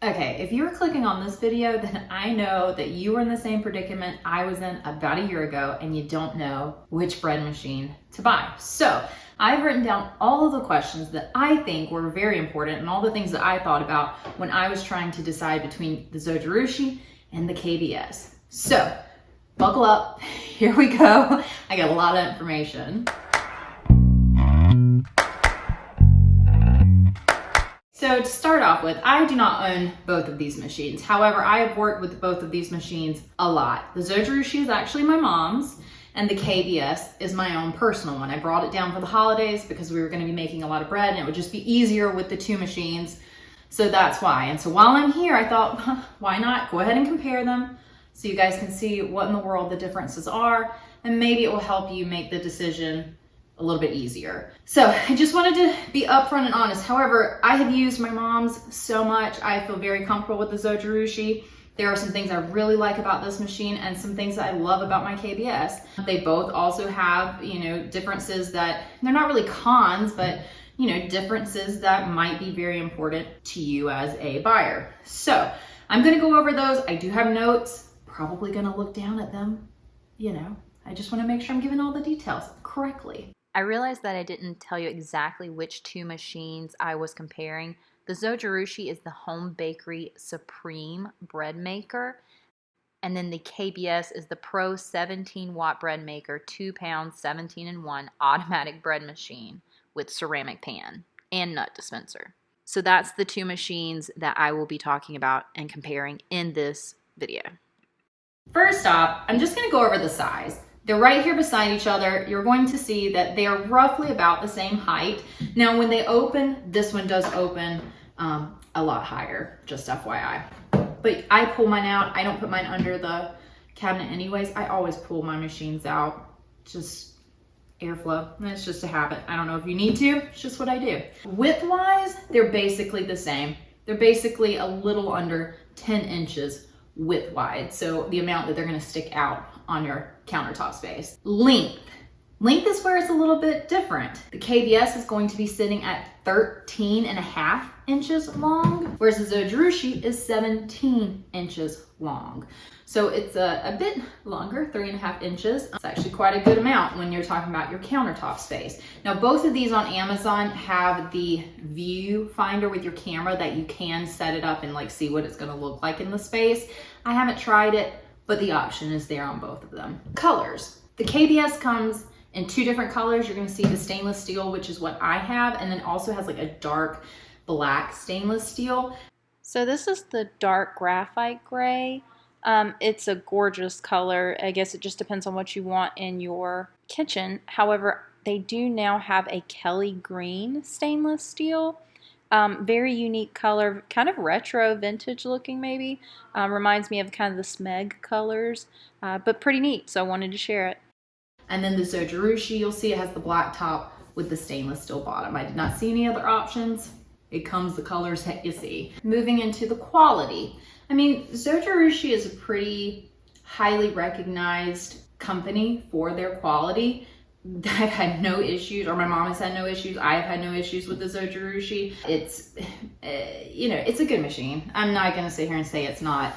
Okay, if you were clicking on this video, then I know that you were in the same predicament I was in about a year ago and you don't know which bread machine to buy. So I've written down all of the questions that I think were very important and all the things that I thought about when I was trying to decide between the Zojirushi and the KBS. So buckle up, here we go. I got a lot of information. So to start off with, I do not own both of these machines. However, I have worked with both of these machines a lot. The Zojirushi is actually my mom's and the KBS is my own personal one. I brought it down for the holidays because we were going to be making a lot of bread and it would just be easier with the two machines. So that's why. And so while I'm here, I thought, why not go ahead and compare them so you guys can see what in the world the differences are and maybe it will help you make the decision a little bit easier. So I just wanted to be upfront and honest. However, I have used my mom's so much. I feel very comfortable with the Zojirushi. There are some things I really like about this machine and some things that I love about my KBS. They both also have, differences that they're not really cons, but differences that might be very important to you as a buyer. So I'm gonna go over those. I do have notes, probably gonna look down at them. I just wanna make sure I'm giving all the details correctly. I realized that I didn't tell you exactly which two machines I was comparing. The Zojirushi is the Home Bakery Supreme bread maker, and then the KBS is the Pro 17-watt bread maker, 2 pound 17-in-1 automatic bread machine with ceramic pan and nut dispenser. So that's the two machines that I will be talking about and comparing in this video. First off, I'm just gonna go over the size. They're right here beside each other. You're going to see that they are roughly about the same height. Now, when they open, this one does open a lot higher, just FYI. But I pull mine out. I don't put mine under the cabinet anyways. I always pull my machines out, just airflow. And it's just a habit. I don't know if you need to, it's just what I do. Width-wise, they're basically the same. They're basically a little under 10 inches width-wide. So the amount that they're gonna stick out on your countertop space. Length is where it's a little bit different. The KBS is going to be sitting at 13.5 inches long, whereas the Zojirushi is 17 inches long. So it's a bit longer, 3.5 inches. It's actually quite a good amount when you're talking about your countertop space. Now, both of these on Amazon have the view finder with your camera that you can set it up and see what it's gonna look like in the space. I haven't tried it, but the option is there on both of them. Colors. The KBS comes in two different colors. You're gonna see the stainless steel, which is what I have, and then also has a dark black stainless steel. So this is the dark graphite gray. It's a gorgeous color. I guess it just depends on what you want in your kitchen. However, they do now have a Kelly green stainless steel. Very unique color, kind of retro vintage looking maybe. Reminds me of kind of the Smeg colors, but pretty neat, so I wanted to share it. And then the Zojirushi, you'll see it has the black top with the stainless steel bottom. I did not see any other options. It comes the colors that you see. Moving into the quality. Zojirushi is a pretty highly recognized company for their quality. I've had no issues, or my mom has had no issues. I've had no issues with the Zojirushi. It's, it's a good machine. I'm not gonna sit here and say it's not,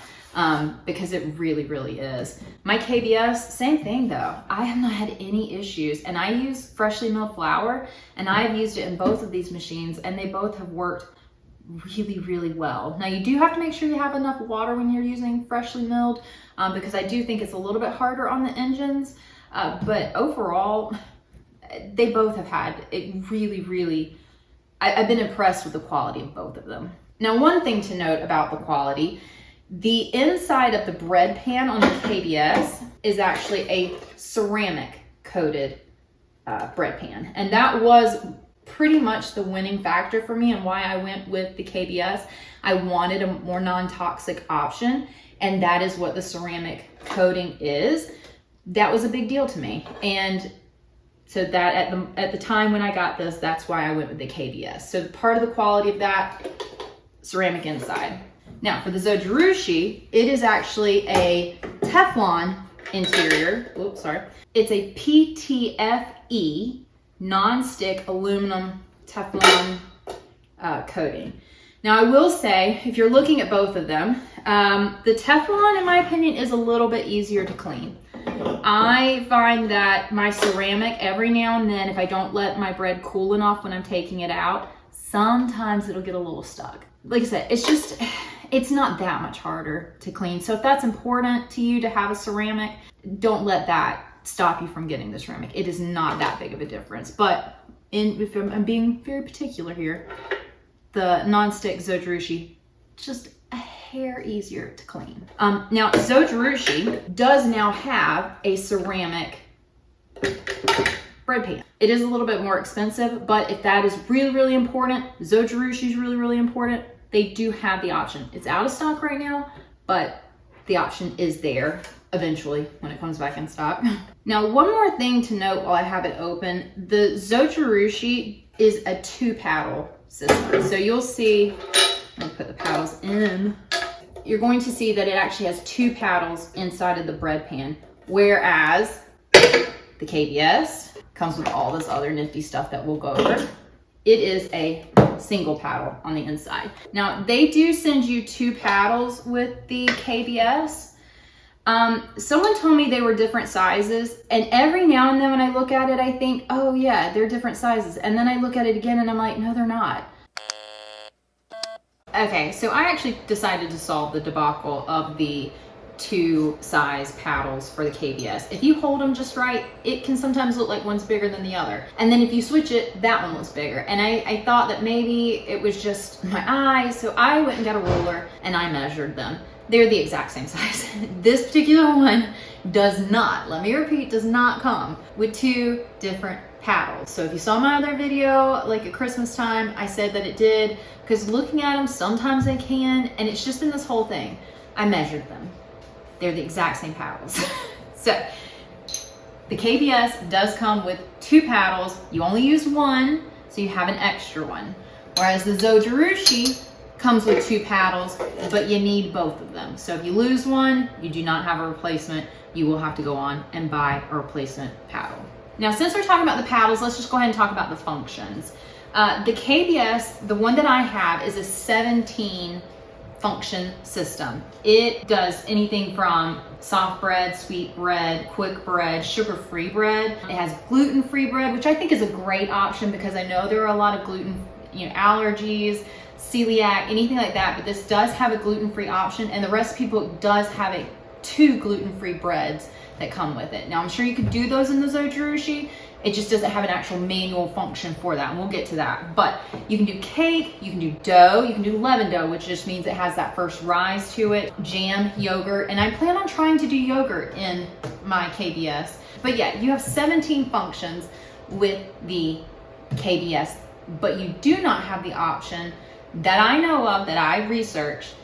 because it really, really is. My KBS, same thing though. I have not had any issues, and I use freshly milled flour, and I've used it in both of these machines, and they both have worked really, really well. Now you do have to make sure you have enough water when you're using freshly milled, because I do think it's a little bit harder on the engines. But overall, they both have had it really, really, I've been impressed with the quality of both of them. Now, one thing to note about the quality, the inside of the bread pan on the KBS is actually a ceramic coated bread pan. And that was pretty much the winning factor for me and why I went with the KBS. I wanted a more non-toxic option, and that is what the ceramic coating is. That was a big deal to me. And so that at the time when I got this, that's why I went with the KBS. So part of the quality of that, ceramic inside. Now for the Zojirushi, it is actually a Teflon interior. Oops, sorry. It's a PTFE non-stick aluminum Teflon coating. Now I will say, if you're looking at both of them, the Teflon, in my opinion, is a little bit easier to clean. I find that my ceramic, every now and then, if I don't let my bread cool enough when I'm taking it out, sometimes it'll get a little stuck. Like I said, it's not that much harder to clean. So if that's important to you to have a ceramic, don't let that stop you from getting the ceramic. It is not that big of a difference. But if I'm being very particular here, the non-stick Zojirushi, just a hair easier to clean. Now Zojirushi does now have a ceramic bread pan. It is a little bit more expensive, but if that is really, really important, Zojirushi is really, really important, they do have the option. It's out of stock right now, but the option is there eventually when it comes back in stock. Now, one more thing to note while I have it open, the Zojirushi is a 2-paddle system. So you'll see, I'll put the paddles in, you're going to see that it actually has 2 paddles inside of the bread pan, whereas the KBS comes with all this other nifty stuff that we'll go over. It is a single paddle on the inside. Now, they do send you 2 paddles with the KBS. Someone told me they were different sizes, and every now and then when I look at it, I think, oh yeah, they're different sizes. And then I look at it again and I'm like, no, they're not. Okay, so I actually decided to solve the debacle of the 2 size paddles for the KBS. If you hold them just right, it can sometimes look like one's bigger than the other. And then if you switch it, that one looks bigger. And I thought that maybe it was just my eyes, so I went and got a ruler and I measured them. They're the exact same size. This particular one does not, let me repeat, does not come with 2 different paddles. So if you saw my other video, like at Christmas time, I said that it did, because looking at them, sometimes they can, and it's just in this whole thing. I measured them. They're the exact same paddles. So the KBS does come with 2 paddles. You only use one, so you have an extra one. Whereas the Zojirushi comes with 2 paddles, but you need both of them. So if you lose one, you do not have a replacement. You will have to go on and buy a replacement paddle. Now, since we're talking about the paddles, let's just go ahead and talk about the functions. The KBS, the one that I have, is a 17 function system. It does anything from soft bread, sweet bread, quick bread, sugar-free bread. It has gluten-free bread, which I think is a great option because I know there are a lot of gluten, allergies, celiac, anything like that, but this does have a gluten-free option, and the recipe book does have 2 gluten-free breads that come with it. Now, I'm sure you could do those in the Zojirushi. It just doesn't have an actual manual function for that, and we'll get to that. But you can do cake, you can do dough, you can do leavened dough, which just means it has that first rise to it, jam, yogurt, and I plan on trying to do yogurt in my KBS. But yeah, you have 17 functions with the KBS, but you do not have the option that I know of, that I researched,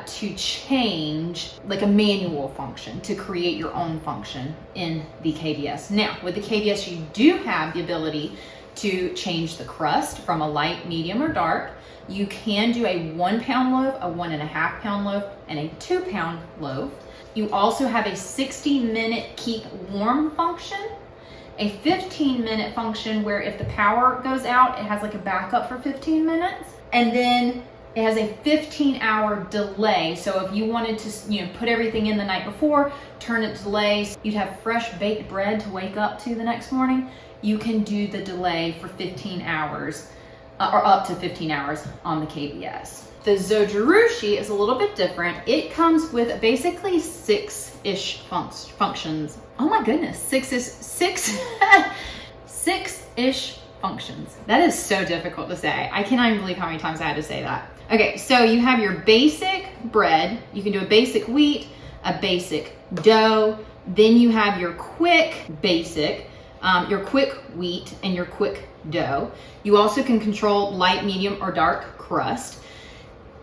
to change like a manual function, to create your own function in the KBS. Now, with the KBS, you do have the ability to change the crust from a light, medium, or dark. You can do a 1-pound loaf, a 1.5-pound loaf, and a 2-pound loaf. You also have a 60-minute keep warm function, a 15-minute function where if the power goes out, it has like a backup for 15 minutes. And then it has a 15-hour delay. So if you wanted to, put everything in the night before, turn it to delay, so you'd have fresh baked bread to wake up to the next morning, you can do the delay for 15 hours, or up to 15 hours on the KBS. The Zojirushi is a little bit different. It comes with basically 6-ish functions. Oh my goodness, six-ish functions. That is so difficult to say. I cannot even believe how many times I had to say that. Okay, so you have your basic bread. You can do a basic wheat, a basic dough. Then you have your quick basic, your quick wheat, and your quick dough. You also can control light, medium, or dark crust.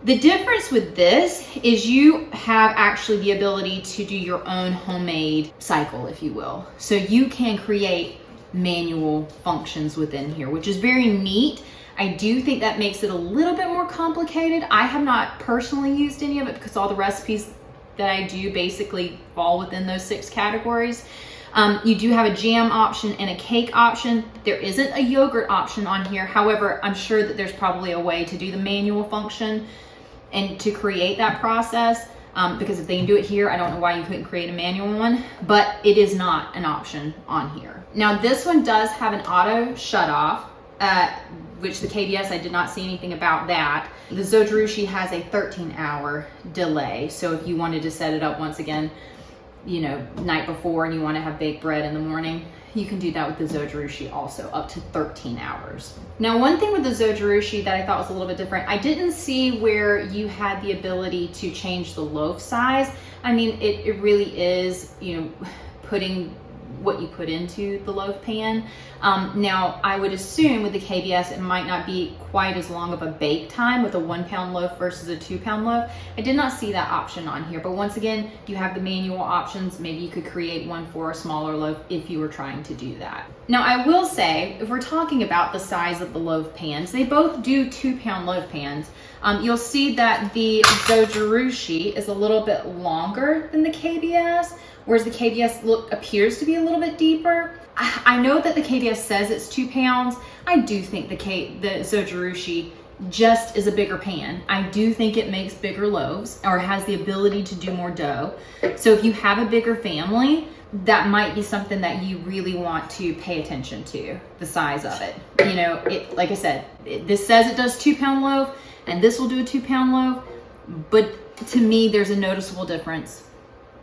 The difference with this is you have actually the ability to do your own homemade cycle, if you will. So you can create manual functions within here, which is very neat. I do think that makes it a little bit more complicated. I have not personally used any of it because all the recipes that I do basically fall within those 6 categories. You do have a jam option and a cake option. There isn't a yogurt option on here. However, I'm sure that there's probably a way to do the manual function and to create that process. Because if they can do it here, I don't know why you couldn't create a manual one, but it is not an option on here. Now this one does have an auto shut off, which the KBS, I did not see anything about that. The Zojirushi has a 13-hour delay. So if you wanted to set it up once again, you know, night before and you want to have baked bread in the morning, you can do that with the Zojirushi also, up to 13 hours. Now, one thing with the Zojirushi that I thought was a little bit different, I didn't see where you had the ability to change the loaf size. I mean, it really is, you know, putting what you put into the loaf pan. Now, I would assume with the KBS, it might not be quite as long of a bake time with a 1 pound loaf versus a 2 pound loaf. I did not see that option on here, but once again, you have the manual options. Maybe you could create one for a smaller loaf if you were trying to do that. Now, I will say, if we're talking about the size of the loaf pans, they both do 2 pound loaf pans. You'll see that the Zojirushi is a little bit longer than the KBS, whereas the KBS appears to be a little bit deeper. I know that the KBS says it's 2 pounds. I do think the Zojirushi just is a bigger pan. I do think it makes bigger loaves or has the ability to do more dough. So if you have a bigger family, that might be something that you really want to pay attention to, the size of it. You know, like I said, this says it does 2 pound loaf and this will do a 2 pound loaf, but to me, there's a noticeable difference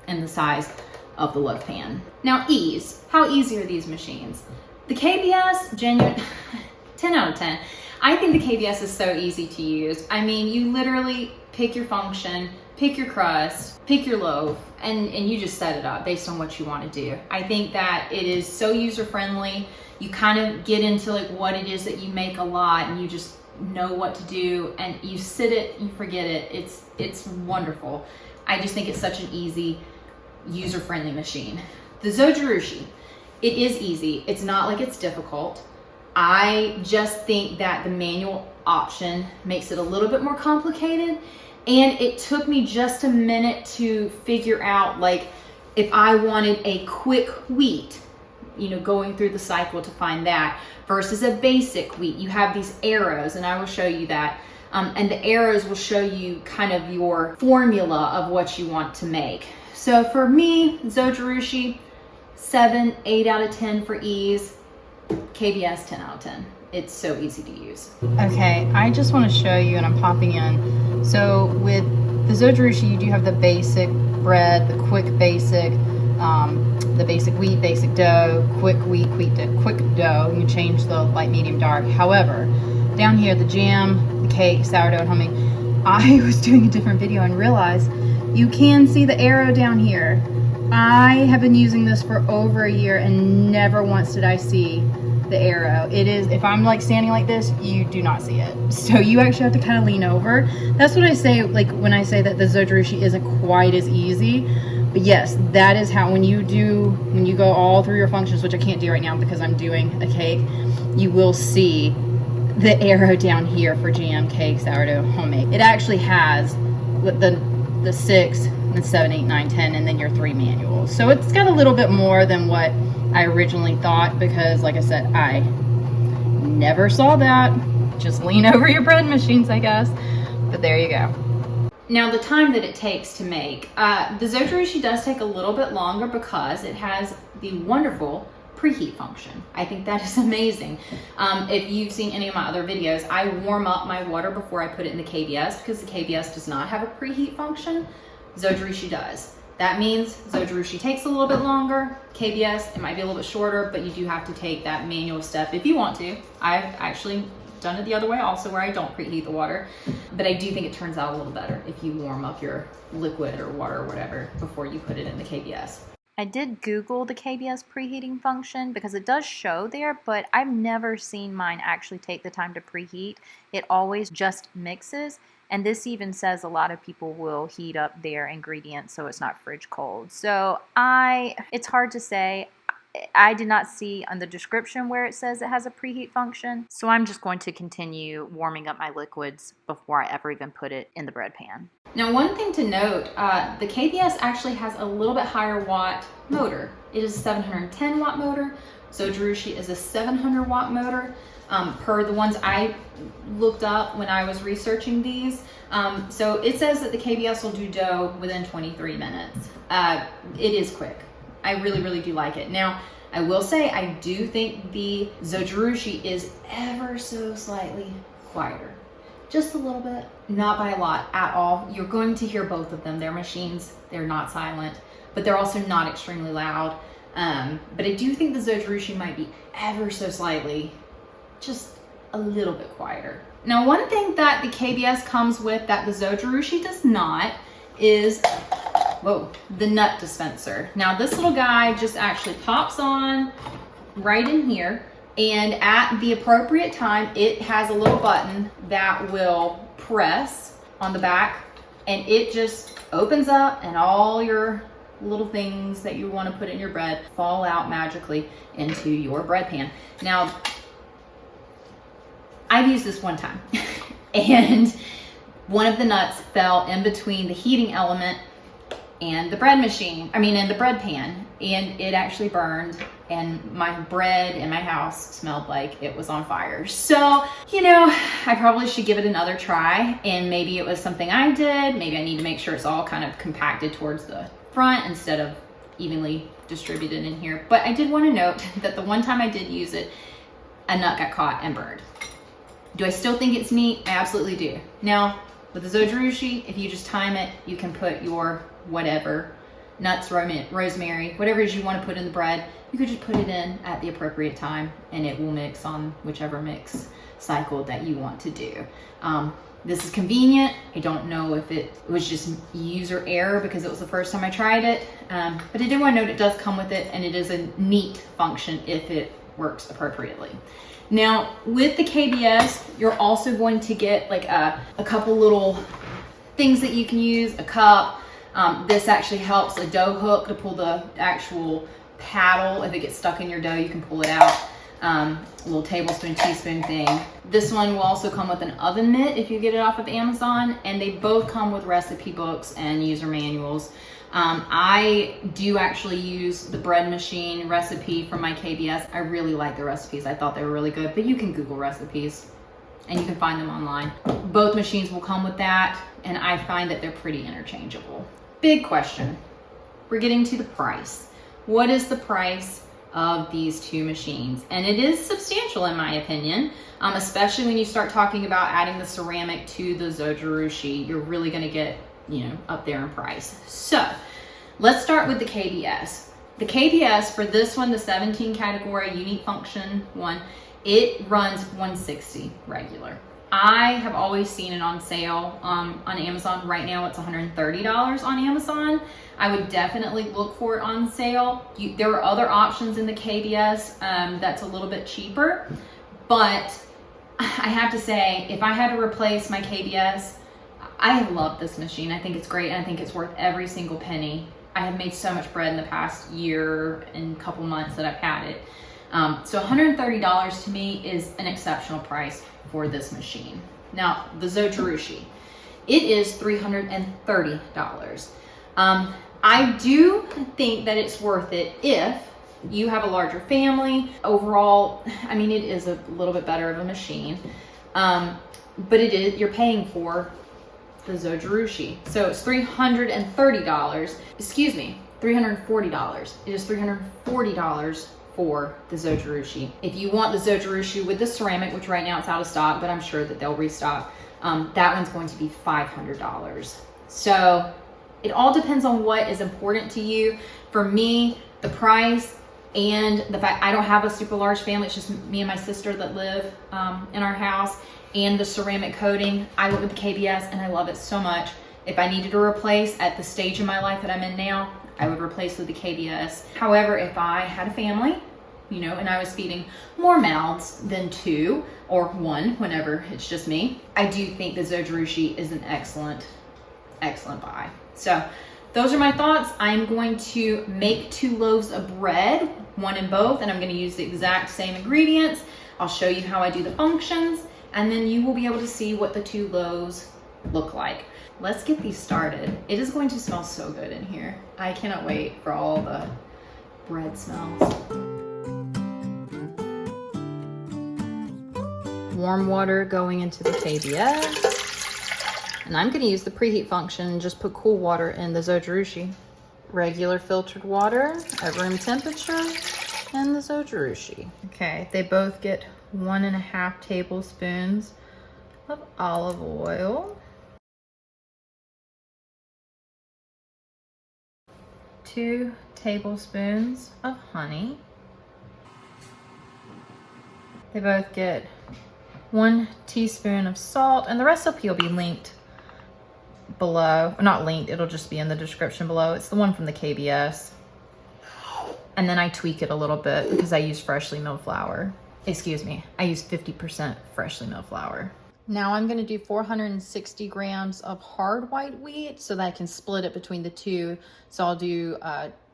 in the size of the loaf pan. Now, ease. How easy are these machines? The KBS, genuine, 10 out of 10. I think the KBS is so easy to use. I mean, you literally pick your function, pick your crust, pick your loaf, and you just set it up based on what you want to do. I think that it is so user-friendly. You kind of get into like what it is that you make a lot and you just know what to do and you sit it, you forget it. It's wonderful. I just think it's such an easy, user-friendly machine. The Zojirushi, it is easy. It's not like it's difficult. I just think that the manual option makes it a little bit more complicated, and it took me just a minute to figure out, like, if I wanted a quick wheat, you know, going through the cycle to find that versus a basic wheat. You have these arrows, and I will show you that. And the arrows will show you kind of your formula of what you want to make. So for me, Zojirushi, 7, 8 out of 10 for ease. KBS, 10 out of 10. It's so easy to use. Okay, I just want to show you, and I'm popping in. So with the Zojirushi, you do have the basic bread, the quick basic, the basic wheat, basic dough, quick wheat, quick dough. You change the light, medium, dark. However, down here, the jam, the cake, sourdough, and homemade, I was doing a different video and realized you can see the arrow down here. I have been using this for over a year and never once did I see the arrow. It is, if I'm like standing like this, you do not see it. So you actually have to kind of lean over. That's what I say, like when I say that the Zojirushi isn't quite as easy. But yes, that is how, when you go all through your functions, which I can't do right now because I'm doing a cake, you will see the arrow down here for jam, cake, sourdough, homemade. It actually has the 6, and 7, 8, 9, 10, and then your 3 manuals. So it's got a little bit more than what I originally thought because, like I said, I never saw that. Just lean over your bread machines, I guess. But there you go. Now, the time that it takes to make, the Zojirushi does take a little bit longer because it has the wonderful preheat function. I think that is amazing. If you've seen any of my other videos, I warm up my water before I put it in the KBS because the KBS does not have a preheat function. Zojirushi does. That means Zojirushi takes a little bit longer. KBS, it might be a little bit shorter, but you do have to take that manual step if you want to. I've actually done it the other way also, where I don't preheat the water, but I do think it turns out a little better if you warm up your liquid or water or whatever before you put it in the KBS. I did Google the KBS preheating function because it does show there, but I've never seen mine actually take the time to preheat. It always just mixes, and this even says a lot of people will heat up their ingredients so it's not fridge cold. So it's hard to say. I did not see on the description where it says it has a preheat function, so I'm just going to continue warming up my liquids before I ever even put it in the bread pan. Now, one thing to note, the KBS actually has a little bit higher watt motor It is a 710 watt motor. Zojirushi is a 700 watt motor. Per the ones I looked up when I was researching these. So it says that the KBS will do dough within 23 minutes. It is quick. I really, really do like it. Now, I will say I do think the Zojirushi is ever so slightly quieter. Just a little bit, not by a lot at all. You're going to hear both of them. They're machines, they're not silent, but they're also not extremely loud. But I do think the Zojirushi might be ever so slightly, just a little bit quieter. Now, one thing that the KBS comes with that the Zojirushi does not is, the nut dispenser. Now, this little guy just actually pops on right in here, and at the appropriate time, it has a little button that will press on the back, and it just opens up, and all your little things that you want to put in your bread fall out magically into your bread pan. Now, I've used this one time and one of the nuts fell in between the heating element and the bread machine, and the bread pan, and it actually burned, and my bread in my house smelled like it was on fire. So, I probably should give it another try, and maybe it was something I did. Maybe I need to make sure it's all kind of compacted towards the front instead of evenly distributed in here. But I did want to note that the one time I did use it, a nut got caught and burned. Do I still think it's neat? I absolutely do. Now, with the Zojirushi, if you just time it, you can put your whatever, nuts, rosemary, whatever it is you want to put in the bread, you could just put it in at the appropriate time and it will mix on whichever mix cycle that you want to do. This is convenient. I don't know if it was just user error because it was the first time I tried it, but I did want to note it does come with it, and it is a neat function if it works appropriately. Now, with the KBS, you're also going to get like a couple little things that you can use, a cup. This actually helps, a dough hook to pull the actual paddle. If it gets stuck in your dough, you can pull it out. A little tablespoon, teaspoon thing. This one will also come with an oven mitt if you get it off of Amazon, and they both come with recipe books and user manuals. I do actually use the bread machine recipe from my KBS. I really like the recipes. I thought they were really good, but you can Google recipes and you can find them online. Both machines will come with that, and I find that they're pretty interchangeable. Big question. We're getting to the price. What is the price of these two machines? And it is substantial in my opinion, especially when you start talking about adding the ceramic to the Zojirushi. You're really going to get up there in price. So let's start with the KBS. The KBS for this one, the 17 category unique function one, it runs $160 regular. I have always seen it on sale on Amazon. Right now it's $130 on Amazon. I would definitely look for it on sale. There are other options in the KBS that's a little bit cheaper, but I have to say, if I had to replace my KBS, I have loved this machine. I think it's great, and I think it's worth every single penny. I have made so much bread in the past year and couple months that I've had it. So $130 to me is an exceptional price for this machine. Now, the Zojirushi, it is $330. I do think that it's worth it if you have a larger family. Overall, it is a little bit better of a machine, but you're paying for the Zojirushi. So it's $330, excuse me, $340. It is $340 for the Zojirushi. If you want the Zojirushi with the ceramic, which right now it's out of stock, but I'm sure that they'll restock, that one's going to be $500. So it all depends on what is important to you. For me, the price and the fact I don't have a super large family, it's just me and my sister that live in our house, and the ceramic coating, I went with the KBS and I love it so much. If I needed to replace at the stage of my life that I'm in now, I would replace with the KBS. However, if I had a family, and I was feeding more mouths than two or one whenever it's just me, I do think the Zojirushi is an excellent buy. So those are my thoughts. I'm going to make 2 loaves of bread, one in both, and I'm going to use the exact same ingredients. I'll show you how I do the functions, and then you will be able to see what the 2 loaves look like. Let's get these started. It is going to smell so good in here. I cannot wait for all the bread smells. Warm water going into the KBS. And I'm going to use the preheat function and just put cool water in the Zojirushi. Regular filtered water at room temperature and the Zojirushi. Okay, they both get 1.5 tablespoons of olive oil. 2 tablespoons of honey. They both get 1 teaspoon of salt, and the recipe will be linked below. Not linked, it'll just be in the description below. It's the one from the KBS. And then I tweak it a little bit because I use freshly milled flour. Excuse me, I use 50% freshly milled flour. Now I'm gonna do 460 grams of hard white wheat so that I can split it between the two. So I'll do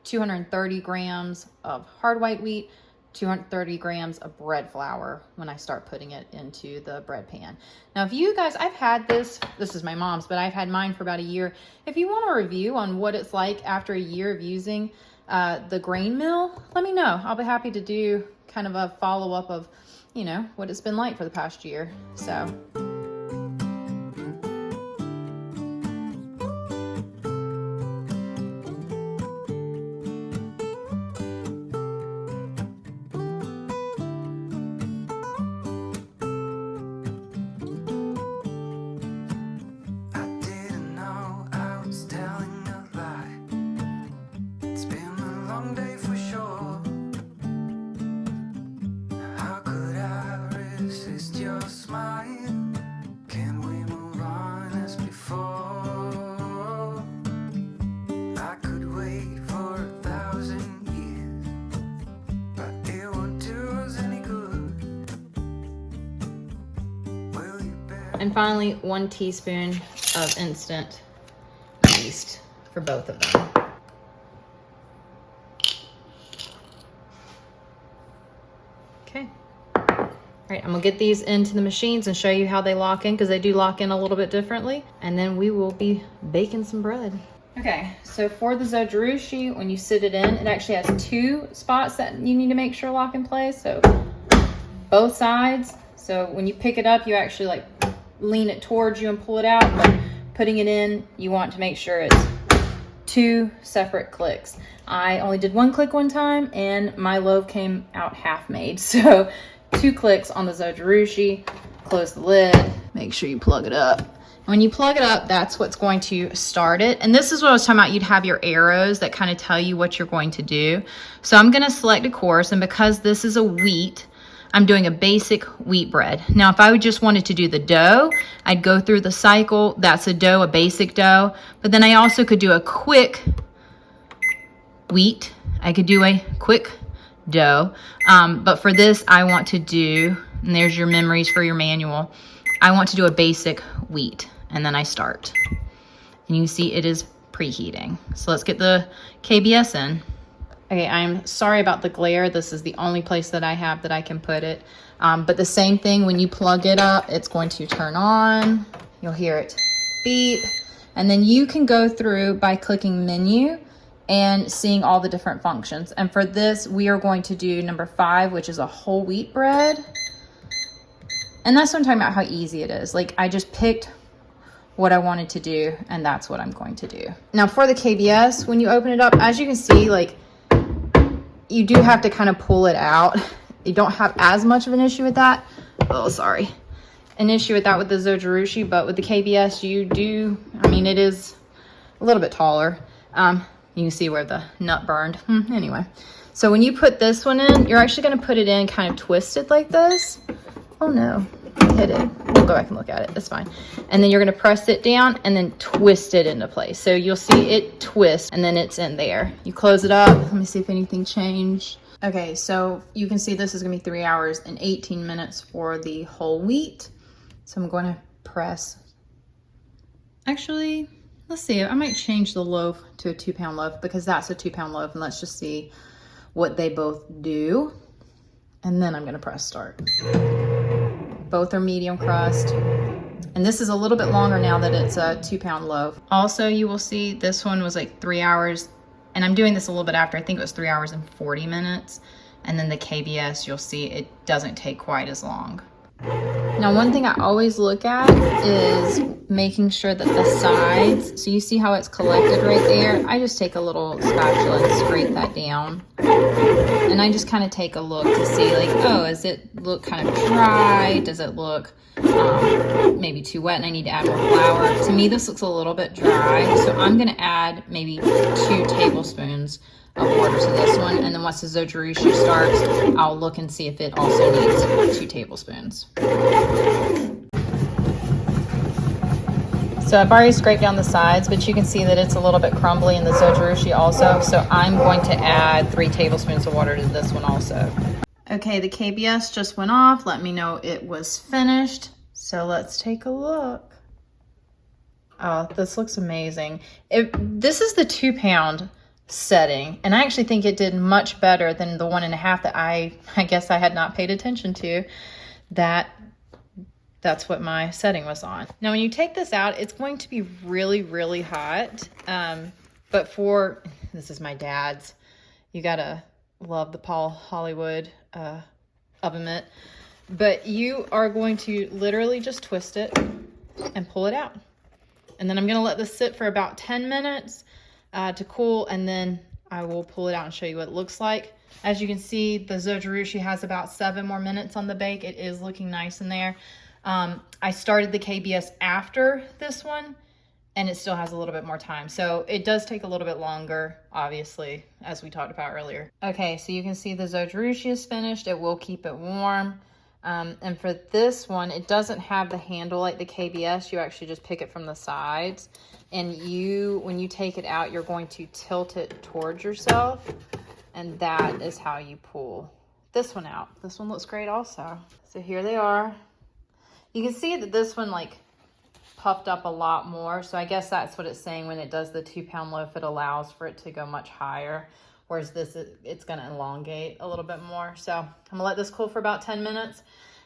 230 grams of hard white wheat, 230 grams of bread flour when I start putting it into the bread pan. Now, if you guys, I've had this is my mom's, but I've had mine for about a year. If you want a review on what it's like after a year of using the grain mill, let me know. I'll be happy to do kind of a follow-up of, you know, what it's been like for the past year. So. And finally, 1 teaspoon of instant yeast for both of them. Okay. All right, I'm gonna get these into the machines and show you how they lock in, because they do lock in a little bit differently. And then we will be baking some bread. Okay, so for the Zojirushi, when you sit it in, it actually has 2 spots that you need to make sure lock in place. So both sides. So when you pick it up, you actually like lean it towards you and pull it out, but putting it in, you want to make sure it's 2 separate clicks. I only did 1 click one time and my loaf came out half made. So 2 clicks on the Zojirushi, close the lid, make sure you plug it up. When you plug it up, that's what's going to start it. And this is what I was talking about. You'd have your arrows that kind of tell you what you're going to do. So I'm going to select a course, and because this is a wheat, I'm doing a basic wheat bread. Now, if I would just wanted to do the dough, I'd go through the cycle. That's a dough, a basic dough. But then I also could do a quick wheat. I could do a quick dough. But for this, I want to do, and there's your memories for your manual. I want to do a basic wheat, and then I start. And you see it is preheating. So let's get the KBS in. Okay, I'm sorry about the glare. This is the only place that I have that I can put it. But the same thing, when you plug it up, it's going to turn on. You'll hear it beep. And then you can go through by clicking menu and seeing all the different functions. And for this, we are going to do number 5, which is a whole wheat bread. And that's what I'm talking about, how easy it is. Like, I just picked what I wanted to do, and that's what I'm going to do. Now for the KBS, when you open it up, as you can see, like, you do have to kind of pull it out. You don't have as much of an issue with that. Oh, sorry. An issue with that with the Zojirushi, but with the KBS, you do, I mean, it is a little bit taller. You can see where the nut burned. Anyway, so when you put this one in, you're actually gonna put it in kind of twisted like this. Oh no, I hit it. We'll go back and look at it, that's fine. And then you're gonna press it down and then twist it into place. So you'll see it twist and then it's in there. You close it up. Let me see if anything changed. Okay, so you can see this is gonna be 3 hours and 18 minutes for the whole wheat. So I'm gonna press. Actually, let's see, I might change the loaf to a 2-pound loaf because that's a 2-pound loaf, and let's just see what they both do. And then I'm gonna press start. Both are medium crust. And this is a little bit longer now that it's a 2-pound loaf. Also, you will see this one was like 3 hours And I'm doing this a little bit after, I think it was 3 hours and 40 minutes. And then the KBS, you'll see it doesn't take quite as long. Now, one thing I always look at is making sure that the sides, so you see how it's collected right there? I just take a little spatula and scrape that down. And I just kind of take a look to see, like, oh, does it look kind of dry? Does it look maybe too wet and I need to add more flour? To me, this looks a little bit dry. So I'm going to add maybe 2 tablespoons of water to this one, and then once the Zojirushi starts, I'll look and see if it also needs 2 tablespoons. So I've already scraped down the sides, but you can see that it's a little bit crumbly in the Zojirushi also, so I'm going to add 3 tablespoons of water to this one also. Okay, the KBS just went off. Let me know it was finished. So let's take a look. Oh, this looks amazing. This is the 2-pound setting, and I actually think it did much better than the 1.5 that I guess I had not paid attention to. That's what my setting was on. Now when you take this out, it's going to be really, really hot. But this is my dad's, you gotta love the Paul Hollywood oven mitt. But you are going to literally just twist it and pull it out. And then I'm gonna let this sit for about 10 minutes to cool, and then I will pull it out and show you what it looks like. As you can see, the Zojirushi has about 7 more minutes on the bake. It is looking nice in there. I started the KBS after this one, and it still has a little bit more time. So it does take a little bit longer, obviously, as we talked about earlier. Okay, so you can see the Zojirushi is finished. It will keep it warm. And for this one, it doesn't have the handle like the KBS. You actually just pick it from the sides. And when you take it out, you're going to tilt it towards yourself. And that is how you pull this one out. This one looks great also. So here they are. You can see that this one like puffed up a lot more. So I guess that's what it's saying when it does the 2-pound loaf, it allows for it to go much higher. Whereas this, it's gonna elongate a little bit more. So I'm gonna let this cool for about 10 minutes,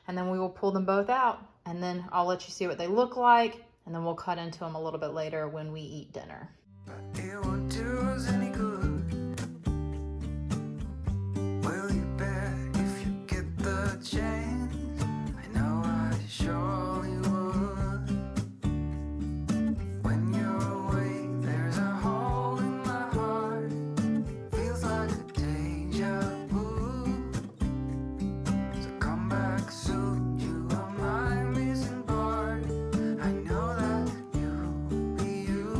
and then we will pull them both out. And then I'll let you see what they look like, and then we'll cut into them a little bit later when we eat dinner. It won't do us any good. Will you bet if you get the chance? I know I surely would. When you're away, there's a hole in my heart. Feels like a deja vu. So come back soon, you are my missing part. I know that you'll be you.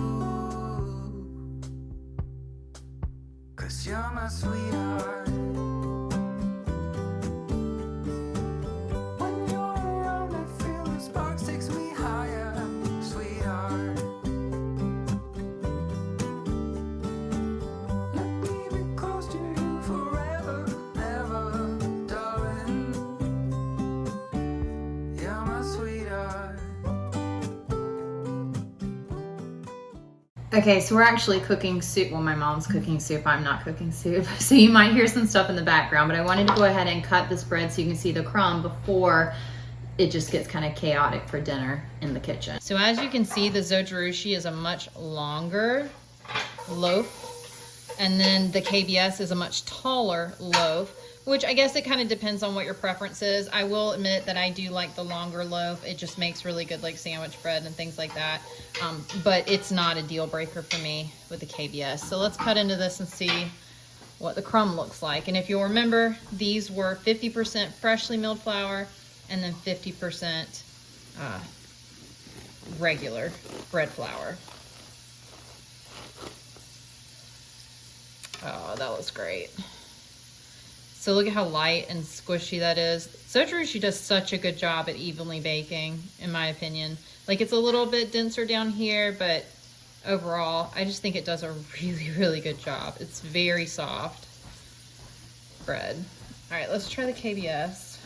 'Cause you're my sweetheart. When you're around, I feel the sparks takes me higher, sweetheart. Let me be close to you forever, ever, darling. You're my sweetheart. Okay, so we're actually cooking soup. Well, my mom's cooking soup. I'm not cooking soup. So you might hear some stuff in the background, but I wanted to go ahead and cut this bread so you can see the crumb before it just gets kind of chaotic for dinner in the kitchen. So as you can see, the Zojirushi is a much longer loaf, and then the KBS is a much taller loaf, which I guess it kind of depends on what your preference is. I will admit that I do like the longer loaf. It just makes really good like sandwich bread and things like that. But it's not a deal breaker for me with the KBS. So let's cut into this and see what the crumb looks like. And if you'll remember, these were 50% freshly milled flour and then 50% regular bread flour. Oh, that looks great. So look at how light and squishy that is. Zojirushi does such a good job at evenly baking, in my opinion. Like, it's a little bit denser down here, but overall, I just think it does a really, really good job. It's very soft bread. All right, let's try the KBS.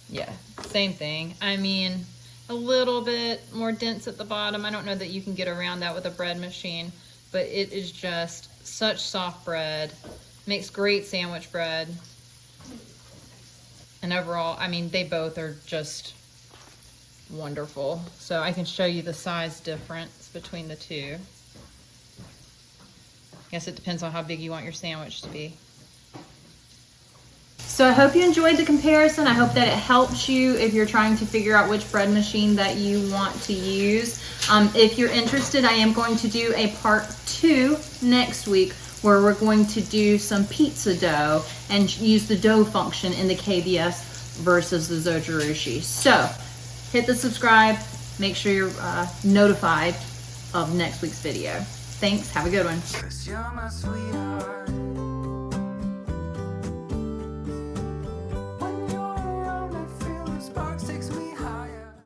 Yeah, same thing. I mean, a little bit more dense at the bottom. I don't know that you can get around that with a bread machine, but it is just such soft bread. Makes great sandwich bread. And overall, I mean, they both are just wonderful. So I can show you the size difference between the two. I guess it depends on how big you want your sandwich to be. So I hope you enjoyed the comparison. I hope that it helps you if you're trying to figure out which bread machine that you want to use. If you're interested, I am going to do a part 2 next week where we're going to do some pizza dough and use the dough function in the KBS versus the Zojirushi. So hit the subscribe, make sure you're notified of next week's video. Thanks, have a good one. 'Cause you're my sweetheart.